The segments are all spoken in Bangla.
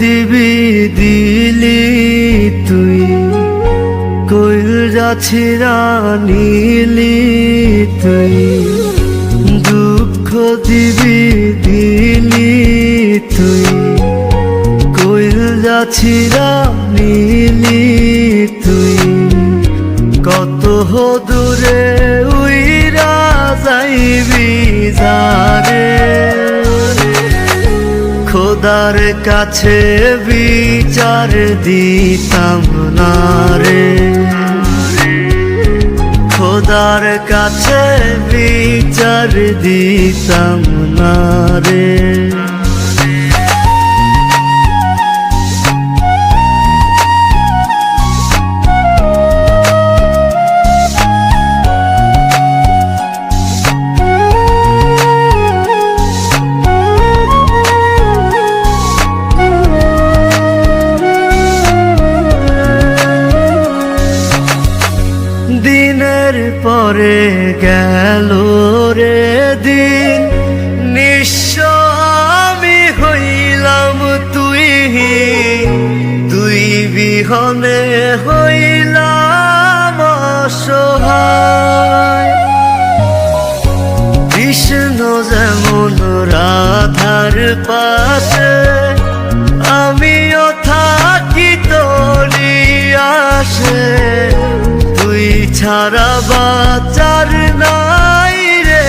দিবি দিলি তুই, কইল যাছিরা নিলি তুই। দুঃখ দিবি দিলি তুই, কইল যাছিরা নিলি তুই। কত দূরে উইরা যাইবি যারে, খোদার কাছে বিচার দিতাম না রে। খোদার কাছে বিচার দিতাম না রে। দিনের পরে গেল রে দিন, নিঃস্ব আমি হইলাম তুই। তুই বিহনে হইলাম অসহায়। কৃষ্ণ যেমন রাধার পাশে, আমিও থাকি তোরি আসে। তুই ছাড়া বাঁচার নাই রে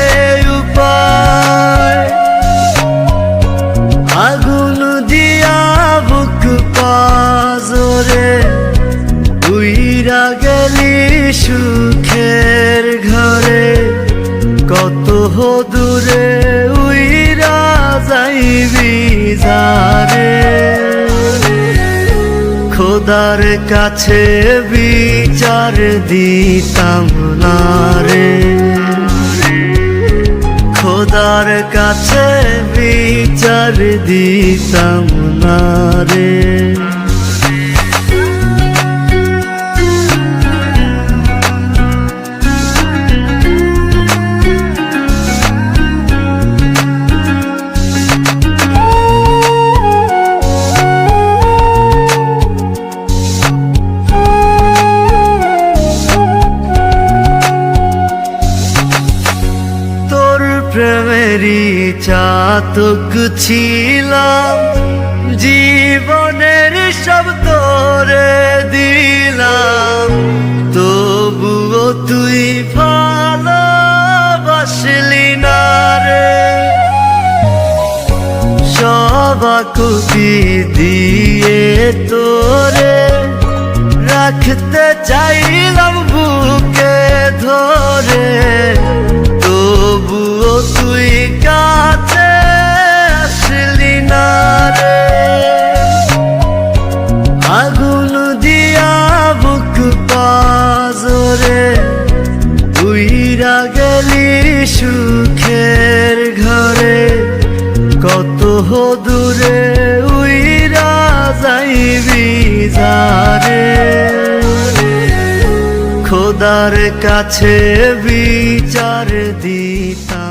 উপায়। আগুন দিয়া বুক পাজরে, উইরা গেলি সুখের ঘরে। কত দূরে উইরা যাইবি যারে, খোদার কাছে বিচার দিতাম না রে। খোদার কাছে বিচার দিতাম না রে। প্রেমেরই চাতক ছিলাম, জীবনের সব তোরে দিলাম। তবুও তুই ভালোবাসলি না রে। সবাকুতি দিয়ে তোরে রাখতে চাইলাম বুকে ধরে। তবুও তুই কাছে আসলি না রে। আগুন দিয়া বুক পাজরে, উইরা গেলি সুখের ঘরে। কত দূরে উইরা যাইবি যারে, খোদার কাছে বিচার দিতাম।